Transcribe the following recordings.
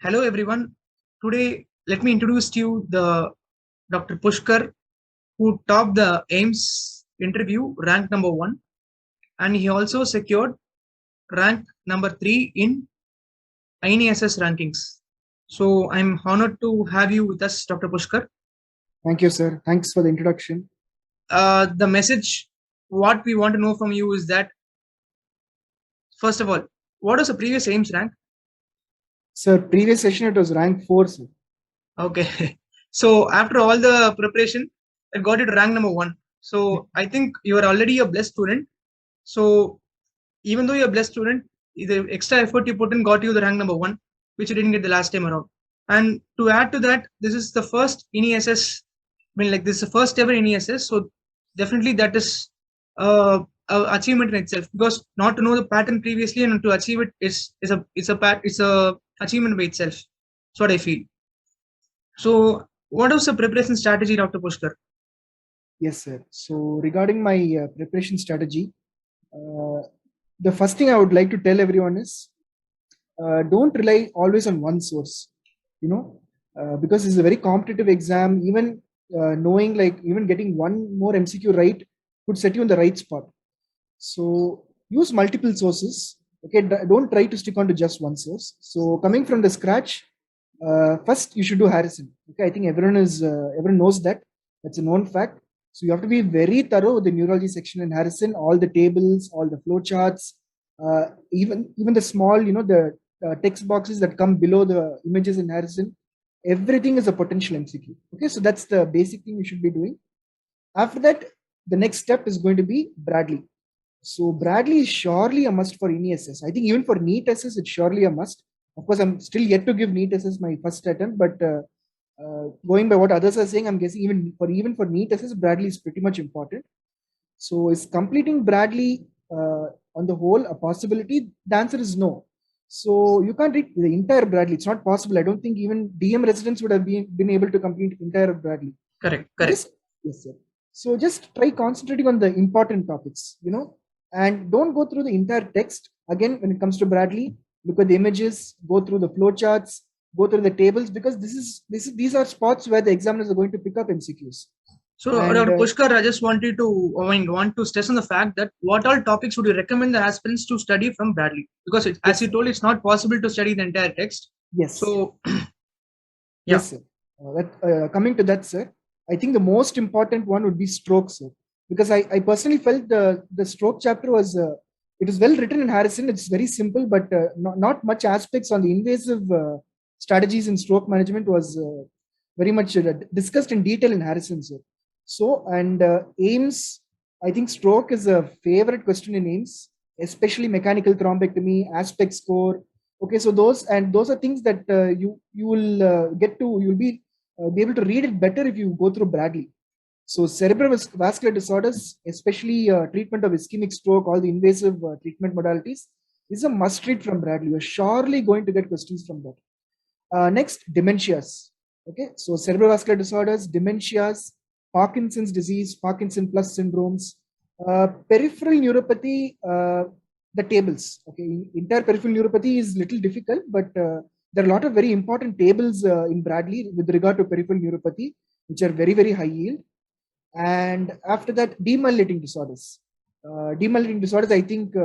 Hello everyone. Today, let me introduce to you the Dr. Pushkar, who topped the AIIMS interview, rank number 1, and he also secured rank number 3 in INI-SS rankings. So I'm honored to have you with us, Dr. Pushkar. Thank you, sir. Thanks for the introduction. The message, what we want to know from you is that, first of all, what was the previous AIIMS rank? Sir, previous session it was rank 4, sir. Okay. So after all the preparation, I got it rank number 1. So I think you are already a blessed student. So even though you're a blessed student, the extra effort you put in got you the rank number 1, which you didn't get the last time around. And to add to that, this is the first INI-SS. I mean, like this is the first ever INI-SS. So definitely that is a achievement in itself, because not to know the pattern previously and to achieve it is a achievement by itself. That's what I feel. So what was the preparation strategy, Dr. Pushkar? Yes, sir. So regarding my preparation strategy, the first thing I would like to tell everyone is don't rely always on one source, because it's a very competitive exam. Even knowing, like, even getting one more MCQ right could set you in the right spot. So use multiple sources. Okay, don't try to stick on to just one source. So coming from the scratch, first you should do Harrison. Okay, I think everyone knows that. That's a known fact. So you have to be very thorough with the neurology section in Harrison, all the tables, all the flow charts, even the small, the text boxes that come below the images in Harrison. Everything is a potential MCQ. Okay, so that's the basic thing you should be doing. After that, the next step is going to be Bradley. So Bradley is surely a must for INI-SS. I think even for NEET-SS, it's surely a must. Of course, I'm still yet to give NEET-SS my first attempt, but going by what others are saying, I'm guessing even for NEET-SS, Bradley is pretty much important. So is completing Bradley on the whole a possibility? The answer is no. So you can't read the entire Bradley. It's not possible. I don't think even DM residents would have been able to complete entire Bradley. Correct. Yes, sir. So just try concentrating on the important topics, and don't go through the entire text. Again, when it comes to Bradley, look at the images, go through the flow charts, go through the tables, because these are spots where the examiners are going to pick up MCQs. So, Dr. Pushkar, I just want to stress on the fact that what all topics would you recommend the aspirants to study from Bradley? Because as you told, it's not possible to study the entire text. Yes. So, yeah. Yes, sir. Coming to that, sir, I think the most important one would be stroke, sir, because I personally felt the stroke chapter was it was well written in Harrison. It's very simple, but not much aspects on the invasive strategies in stroke management was very much discussed in detail in Harrison, sir. So, and AIIMS, I think stroke is a favorite question in AIIMS, especially mechanical thrombectomy, aspect score. Okay, so those are things that you'll be able to read it better if you go through Bradley. So cerebrovascular disorders, especially treatment of ischemic stroke, all the invasive treatment modalities, is a must read from Bradley. You're surely going to get questions from that. Next, dementias. Okay, so cerebrovascular disorders, dementias, Parkinson's disease, Parkinson plus syndromes, peripheral neuropathy, the tables. Okay, entire peripheral neuropathy is little difficult, but there are a lot of very important tables in Bradley with regard to peripheral neuropathy, which are very, very high yield. And after that, demyelinating disorders. Demyelinating disorders, I think,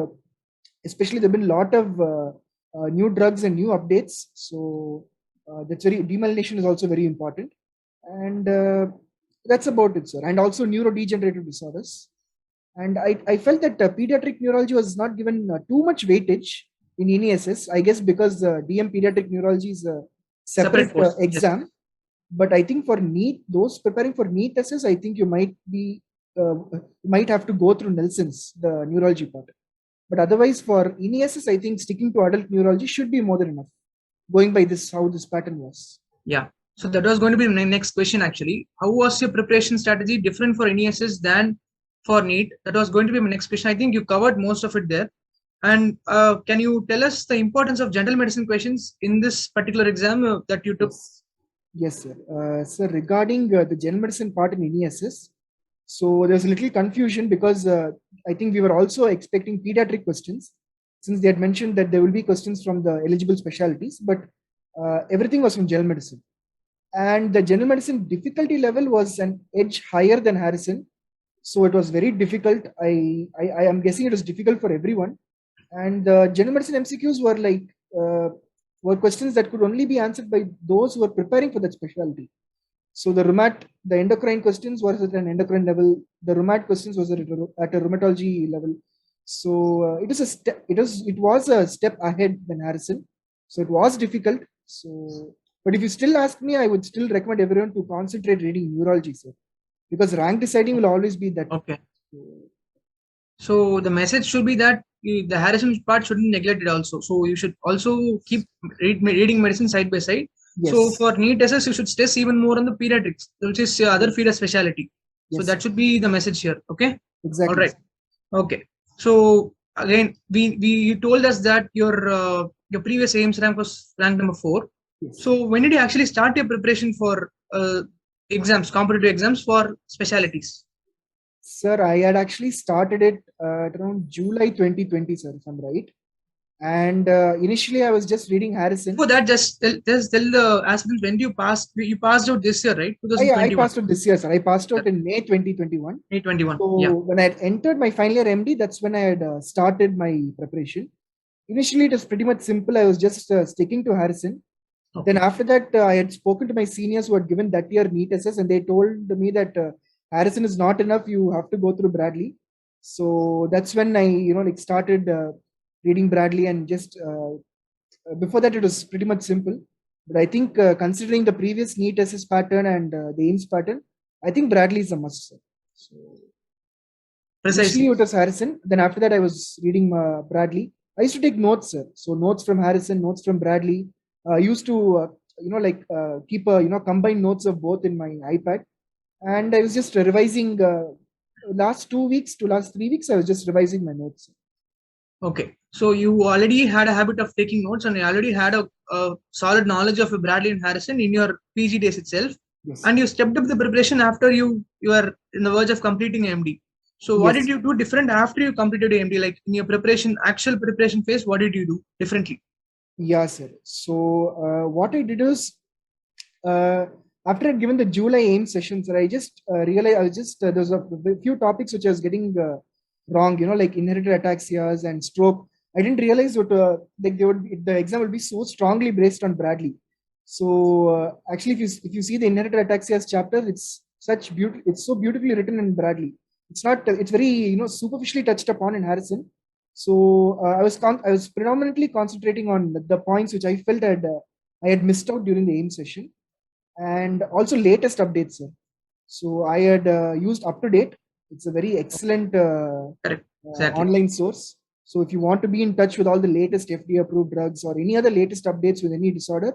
especially there have been a lot of new drugs and new updates. So demyelination is also very important. And that's about it, sir. And also neurodegenerative disorders. And I felt that pediatric neurology was not given too much weightage in INI-SS, I guess because DM pediatric neurology is a separate exam. Yes. But I think for NEET, those preparing for NEET-SS, I think you might have to go through Nelson's, the neurology part. But otherwise, for INI-SS, I think sticking to adult neurology should be more than enough. Going by this, how this pattern was. Yeah. So that was going to be my next question, actually. How was your preparation strategy different for INI-SS than for NEET? That was going to be my next question. I think you covered most of it there. And can you tell us the importance of general medicine questions in this particular exam that you took? Yes, sir. Sir, regarding the general medicine part in INI-SS, so there's a little confusion because I think we were also expecting pediatric questions, since they had mentioned that there will be questions from the eligible specialties. But everything was from general medicine. And the general medicine difficulty level was an edge higher than Harrison. So it was very difficult. I am guessing it was difficult for everyone. And the general medicine MCQs were like, were questions that could only be answered by those who were preparing for that specialty. So the endocrine questions was at an endocrine level. The rheumat questions was at a rheumatology level. So it was a step ahead than Harrison. So it was difficult. So, but if you still ask me, I would still recommend everyone to concentrate reading neurology, sir, because rank deciding will always be that. Okay. So the message should be that the Harrison part shouldn't neglect it also. So you should also keep reading medicine side by side. Yes. So for NEET SS, you should stress even more on the pediatrics, which is your other feeder specialty. Yes. So that should be the message here. Okay. Exactly. All right. Okay. So again, you told us that your previous AIIMS rank was rank number 4. Yes. So when did you actually start your preparation for exams, competitive exams for specialties? Sir, I had actually started it around July 2020, sir, if I'm right. And initially, I was just reading Harrison. For that, just tell the aspirants when you passed. You passed out this year, right? Yeah, I passed out this year, sir. I passed out in May 2021. May 21. So yeah. When I had entered my final year MD, that's when I had started my preparation. Initially, it was pretty much simple. I was just sticking to Harrison. Okay. Then after that, I had spoken to my seniors who had given that year NEET SS, and they told me that Harrison is not enough. You have to go through Bradley. So that's when I, started reading Bradley, and just before that, it was pretty much simple. But I think considering the previous NEET SS pattern and the AIIMS pattern, I think Bradley is a must. Sir. So precisely, it was Harrison. Then after that, I was reading Bradley. I used to take notes, sir. So notes from Harrison, notes from Bradley. I used to, keep combined notes of both in my iPad. And I was just revising last 2 weeks to last 3 weeks. I was just revising my notes. Okay. So you already had a habit of taking notes, and you already had a solid knowledge of Bradley and Harrison in your PG days itself. Yes. And you stepped up the preparation after you are in the verge of completing MD. So what did you do different after you completed MD? Like in your preparation, actual preparation phase, what did you do differently? Yeah, sir. So what I did is, after I'd given the July AIIMS sessions, I just realized there was a few topics which I was getting wrong, like inherited ataxias and stroke. I didn't realize what the exam would be so strongly based on Bradley. So actually, if you see the inherited ataxias chapter, it's so beautifully written in Bradley. It's not. It's very superficially touched upon in Harrison. So I was predominantly concentrating on the points which I felt I had missed out during the AIIMS session, and also latest updates, sir. So I had used UpToDate. It's a very excellent online source. So if you want to be in touch with all the latest FDA approved drugs or any other latest updates with any disorder,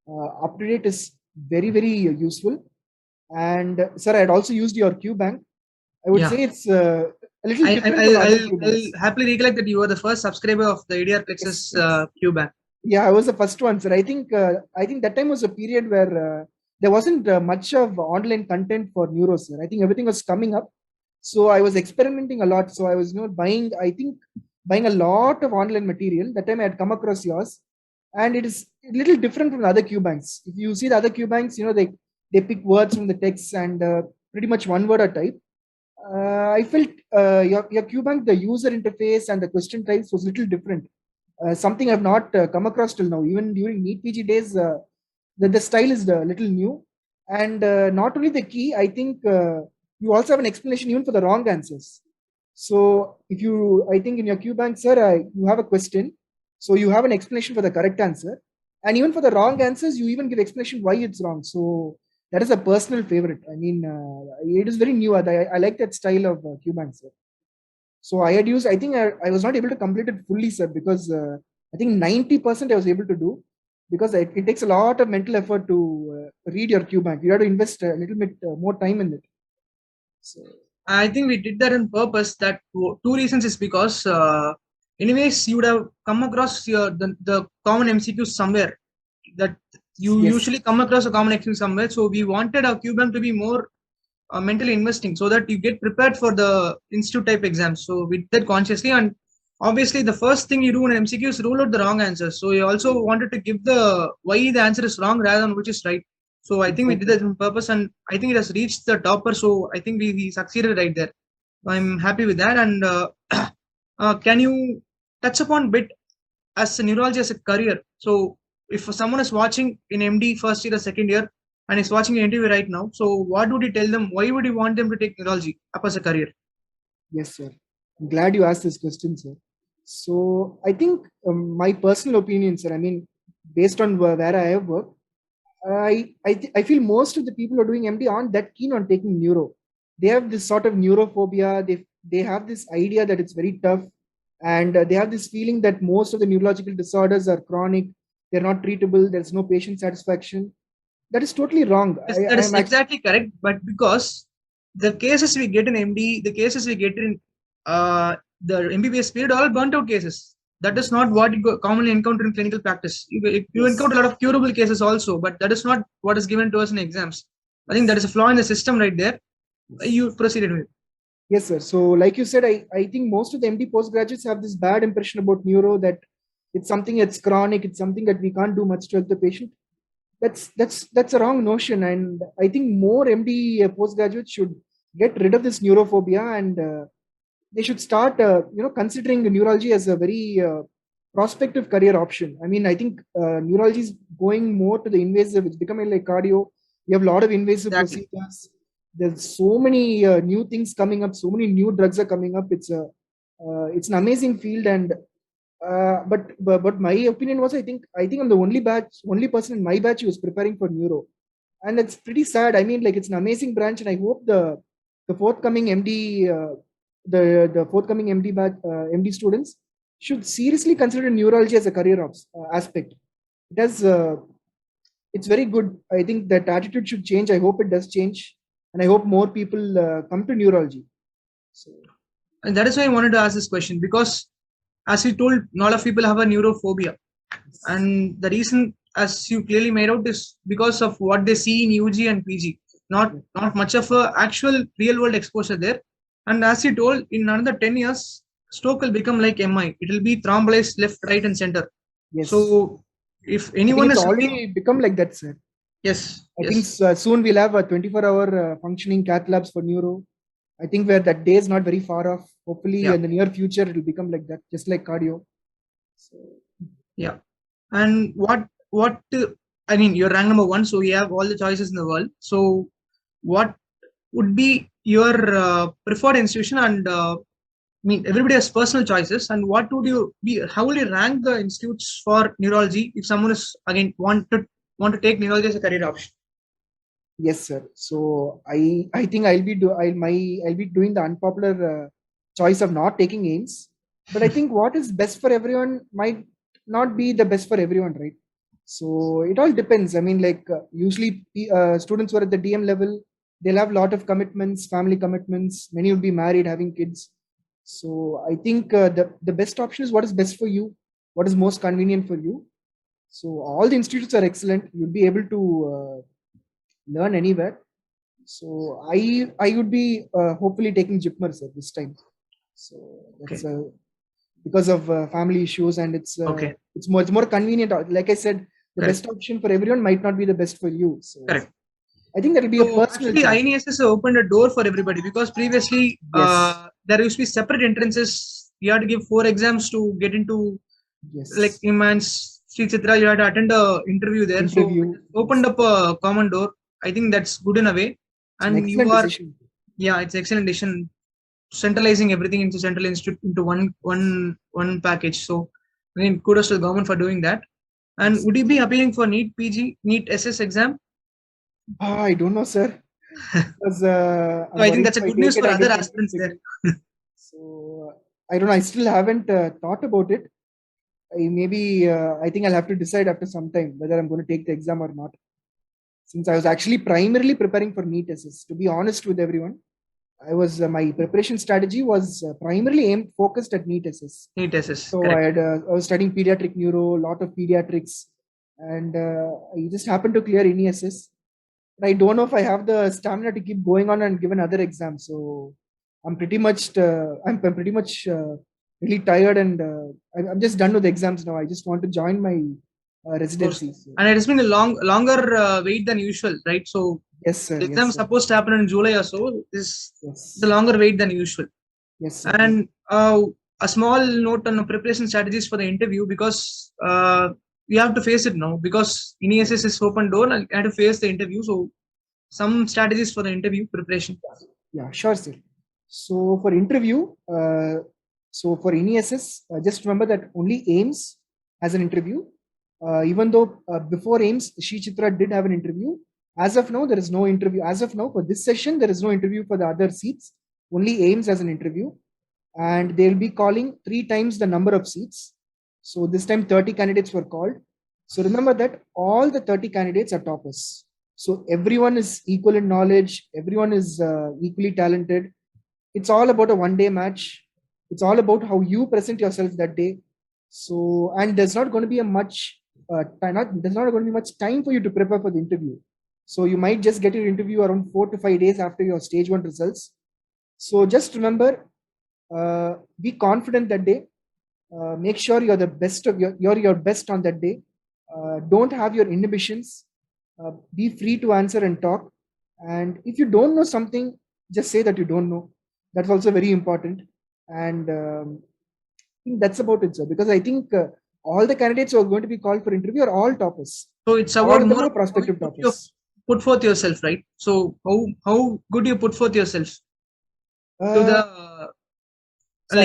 UpToDate is very, very useful. And sir, I had also used your Qbank. I would say it's a little different. I'll happily recollect that you were the first subscriber of the ADRPLEXUS Qbank. Yeah, I was the first one, sir. I think that time was a period where there wasn't much of online content for neuro, sir. I think everything was coming up. So I was experimenting a lot. So I was buying a lot of online material. That time I had come across yours. And it is a little different from the other Qbanks. If you see the other Qbanks, they pick words from the text and pretty much one word a type. I felt your Qbank, the user interface and the question types was a little different. Something I've not come across till now. Even during NEET-PG days, the style is a little new. And not only the key, I think you also have an explanation even for the wrong answers. So I think in your Qbank, sir, you have a question. So you have an explanation for the correct answer. And even for the wrong answers, you even give explanation why it's wrong. So that is a personal favorite. I mean, it is very new. I like that style of Qbank, sir. So I had used, I think I was not able to complete it fully, sir, because I think 90% I was able to do, because it takes a lot of mental effort to read your Qbank. You have to invest a little bit more time in it. So I think we did that on purpose. That two reasons is because anyways, you would have come across the common MCQs somewhere. That you usually come across a common MCQ somewhere. So we wanted our Qbank to be more mentally investing, so that you get prepared for the institute type exams. So we did that consciously, and obviously the first thing you do in MCQ is rule out the wrong answers. So you also wanted to give the why the answer is wrong rather than which is right. So I think we did that on purpose, and I think it has reached the topper. So I think we succeeded right there. I'm happy with that. And can you touch upon bit as a neurology as a career? So if someone is watching in MD first year or second year and is watching an interview right now, so what would you tell them? Why would you want them to take neurology up as a career? Yes, sir. I'm glad you asked this question, sir. So I think my personal opinion, sir, I mean, based on where I have worked, I feel most of the people who are doing MD aren't that keen on taking neuro. They have this sort of neurophobia. They have this idea that it's very tough, and they have this feeling that most of the neurological disorders are chronic. They're not treatable. There's no patient satisfaction. That is totally wrong. Yes, that is exactly correct. But because the cases we get in MD, the cases we get in the MBBS period, are all burnt out cases. That is not what you commonly encounter in clinical practice. You encounter a lot of curable cases also, but that is not what is given to us in exams. I think that is a flaw in the system right there. You proceeded with. Yes, sir. So, like you said, I think most of the MD postgraduates have this bad impression about neuro, that it's something that's chronic, it's something that we can't do much to help the patient. That's a wrong notion, and I think more MD postgraduates should get rid of this neurophobia, and they should start considering neurology as a very prospective career option. I mean, I think neurology is going more to the invasive. It's becoming like cardio. We have a lot of invasive procedures. There's so many new things coming up. So many new drugs are coming up. It's an amazing field, and but my opinion was, I think I'm the only person in my batch who was preparing for neuro, and it's pretty sad. I mean, like, it's an amazing branch, and I hope the forthcoming MD the forthcoming MD batch MD students should seriously consider neurology as a career aspect. It has it's very good. I think that attitude should change. I hope it does change, and I hope more people come to neurology. So, and that is why I wanted to ask this question, because as you told, a lot of people have a neurophobia, and the reason, as you clearly made out, is because of what they see in UG and PG. Not much of a actual real world exposure there. And as you told, in another 10 years, stroke will become like MI. It will be thrombolized left, right, and center. Yes. So if anyone is already become like that, sir. Yes. I think soon we'll have a 24-hour functioning cath labs for neuro. I think where that day is not very far off. Hopefully, in the near future, it will become like that, just like cardio. So, yeah. And what I mean, you're rank number 1, so you have all the choices in the world. So what would be your preferred institution? And I mean, everybody has personal choices. And what would you be? How will you rank the institutes for neurology if someone is again want to take neurology as a career option? Yes, sir. So I think I'll be doing the unpopular choice of not taking AIIMS. But I think what is best for everyone might not be the best for everyone, right? So it all depends. I mean, like usually students who are at the DM level, they'll have a lot of commitments, family commitments. Many will be married, having kids. So I think the best option is what is best for you, what is most convenient for you. So all the institutes are excellent. You'll be able to learn anywhere. So I would be hopefully taking JIPMER, sir, this time. So that's because of family issues, and it's more convenient. Like I said, the best option for everyone might not be the best for you. So correct. I think that will be a personal. Actually, INI-CET opened a door for everybody, because previously there used to be separate entrances. You had to give 4 exams to get into like IMANS, 𝗲𝗍𝗃. You had to attend an interview there. So it opened up a common door. I think that's good in a way. And you are, it's excellent decision, centralizing everything into central institute into one package. So I mean, kudos to the government for doing that. And would you be appealing for NEET-PG, NEET SS exam? I don't know, sir. Because, so I think that's a good news for other aspirants there. So I don't know. I still haven't thought about it. I think I'll have to decide after some time whether I'm going to take the exam or not. Since I was actually primarily preparing for NEET SS, to be honest with everyone, I was my preparation strategy was primarily focused at NEET SS. NEET SS. So I was studying pediatric neuro, a lot of pediatrics, and I just happened to clear INI SS. I don't know if I have the stamina to keep going on and give another exam. So I'm pretty much really tired, and I'm just done with the exams now. I just want to join my residency. So. And it has been a longer wait than usual, right? So yes, sir. the exam is supposed to happen in July or so. This is a longer wait than usual. Yes, sir. And a small note on preparation strategies for the interview, because we have to face it now, because INI-SS is open door and I have to face the interview. So some strategies for the interview preparation. Yeah, sure, sir. So for interview, so for INI-SS, just remember that only AIIMS has an interview. Even though before AIIMS, 𝗲𝗵𝗃 did have an interview. As of now, there is no interview. As of now, for this session, there is no interview for the other seats. Only AIIMS has an interview. And they'll be calling 3 times the number of seats. So this time 30 candidates were called. So remember that all the 30 candidates are toppers. So everyone is equal in knowledge. Everyone is equally talented. It's all about a one-day match. It's all about how you present yourself that day. So, and there's not going to be a much there's not going to be much time for you to prepare for the interview. So you might just get your interview around 4 to 5 days after your stage 1 results. So just remember, be confident that day. Make sure you're the best of your best on that day. Don't have your inhibitions. Be free to answer and talk. And if you don't know something, just say that you don't know. That's also very important. And I think that's about it, sir. Because I think all the candidates who are going to be called for interview are all toppers. So it's about more prospective toppers. Put forth yourself, right? So how good you put forth yourself to the so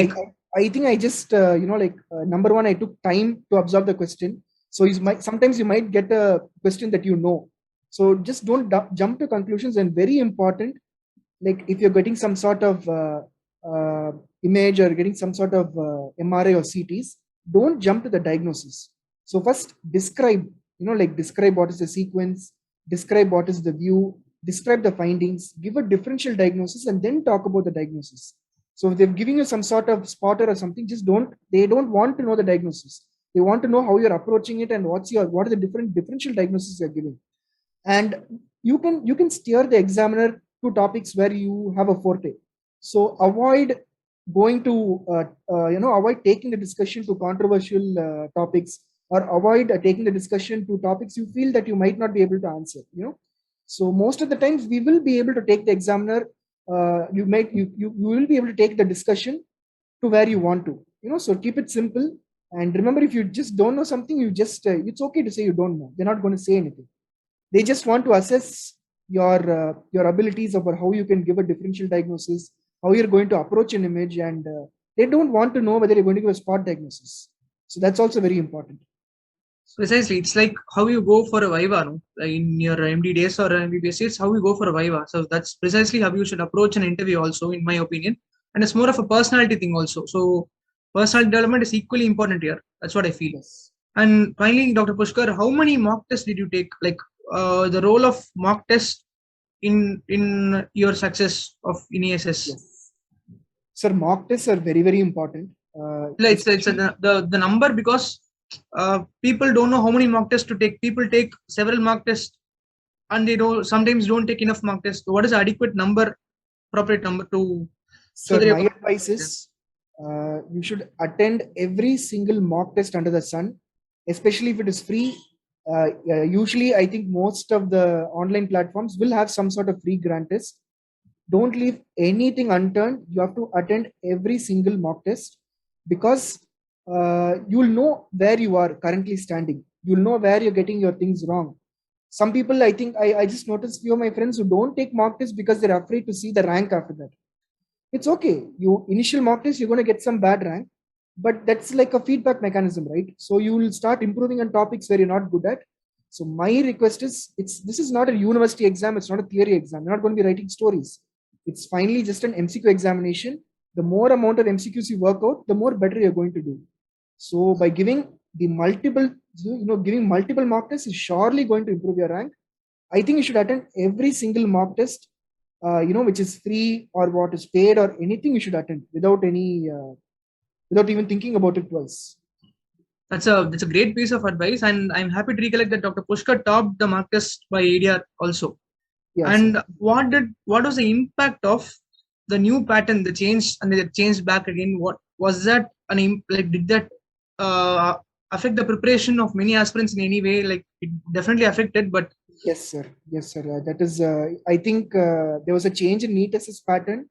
I think I just number one, I took time to absorb the question. So sometimes you might get a question that you know. So just don't jump to conclusions. And very important, like if you're getting some sort of image or getting some sort of MRI or CTs, don't jump to the diagnosis. So first describe, describe what is the sequence, describe what is the view, describe the findings, give a differential diagnosis, and then talk about the diagnosis. So if they're giving you some sort of spotter or something, they don't want to know the diagnosis. They want to know how you're approaching it and what are the different differential diagnoses you're giving. And you can steer the examiner to topics where you have a forte. So avoid going to, avoid taking the discussion to controversial topics, or avoid taking the discussion to topics you feel that you might not be able to answer, So most of the times we will be able to take the examiner, you will be able to take the discussion to where you want to, so keep it simple. And remember, if you just don't know something, you just, it's okay to say you don't know. They're not going to say anything. They just want to assess your abilities about how you can give a differential diagnosis, how you're going to approach an image, and they don't want to know whether you're going to give a spot diagnosis. So that's also very important. Precisely, it's like how you go for a viva, no? In your MD days or MBBS, it's how you go for a viva. So that's precisely how you should approach an interview also, in my opinion. And it's more of a personality thing also. So personal development is equally important here. That's what I feel. Yes. And finally, Dr. Pushkar, how many mock tests did you take? Like the role of mock test in your success of INI-SS? Yes. Sir, mock tests are very, very important. It's the number, because people don't know how many mock tests to take. People take several mock tests and they sometimes don't take enough mock tests. So what is the adequate number, appropriate number to? So my advice is you should attend every single mock test under the sun, especially if it is free. Usually, I think most of the online platforms will have some sort of free grant test. Don't leave anything unturned. You have to attend every single mock test, because you'll know where you are currently standing. You'll know where you're getting your things wrong. Some people, I think, I just noticed few of my friends who don't take mock tests because they're afraid to see the rank after that. It's okay. Initial mock test, you're going to get some bad rank, but that's like a feedback mechanism, right? So you will start improving on topics where you're not good at. So my request is, this is not a university exam. It's not a theory exam. You're not going to be writing stories. It's finally just an MCQ examination. The more amount of MCQs you work out, the more better you're going to do. So by giving multiple mock tests is surely going to improve your rank. I think you should attend every single mock test, which is free or what is paid or anything. You should attend without even thinking about it twice. That's a great piece of advice, and I'm happy to recollect that Dr. Pushkar topped the mock test by ADR also. Yes, and sir. What was the impact of the new pattern, the change, and the change back again? What was that did that affect the preparation of many aspirants in any way? Like, it definitely affected, but yes, sir. Yes, sir. That is, I think there was a change in NEET SS pattern.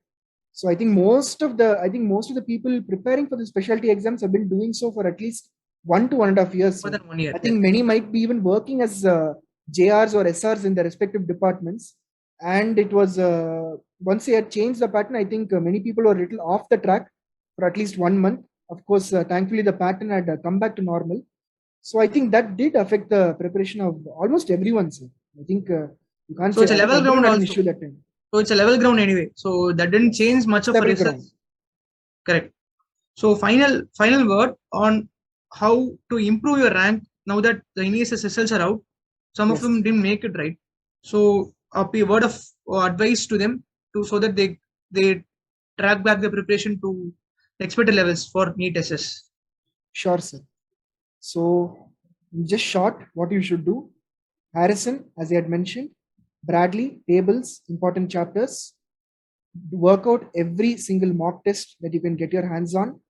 So I think most of the people preparing for the specialty exams have been doing so for at least 1 to 1.5 years. more than 1 year. I think many might be even working as JRs or SRs in their respective departments. And it was once they had changed the pattern, I think many people were a little off the track for at least 1 month. Of course, thankfully the pattern had come back to normal. So I think that did affect the preparation of almost everyone. Sir. I think you can't So say it's a level ground an also. issue that time. So it's a level ground anyway. So that didn't change much of a Level result. ground. Correct. So final word on how to improve your rank now that the ini-cetts results are out. Some of Yes. them didn't make it right. So a word of advice to them so that they track back the preparation to expected levels for NEET SS. Sure, sir. So just short, what you should do. Harrison, as I had mentioned, Bradley, tables, important chapters. Work out every single mock test that you can get your hands on.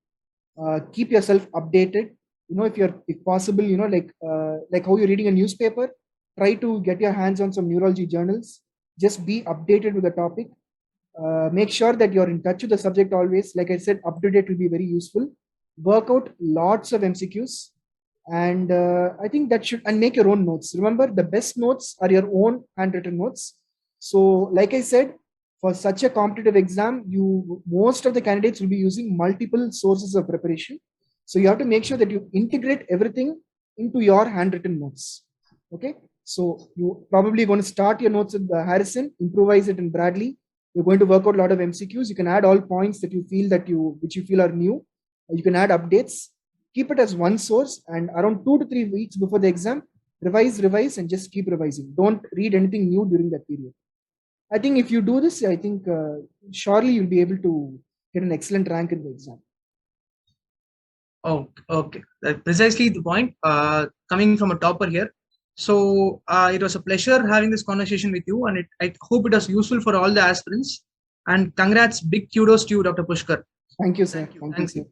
Keep yourself updated. You know, if possible, you know, like how you're reading a newspaper, try to get your hands on some neurology journals. Just be updated with the topic. Make sure that you're in touch with the subject always. Like I said, up to date will be very useful. Work out lots of MCQs. And I think that should, and make your own notes. Remember, the best notes are your own handwritten notes. So like I said, for such a competitive exam, most of the candidates will be using multiple sources of preparation. So you have to make sure that you integrate everything into your handwritten notes. Okay. So you probably going to start your notes with Harrison, improvise it in Bradley. You're going to work out a lot of MCQs. You can add all points that you feel which you feel are new. You can add updates. Keep it as one source, and around 2 to 3 weeks before the exam, revise, and just keep revising. Don't read anything new during that period. I think if you do this, I think surely you'll be able to get an excellent rank in the exam. Oh, okay. That's precisely the point. Coming from a topper here. So it was a pleasure having this conversation with you, and I hope it was useful for all the aspirants. And congrats, big kudos to you, Dr. Pushkar. Thank you, sir. Thank you, sir.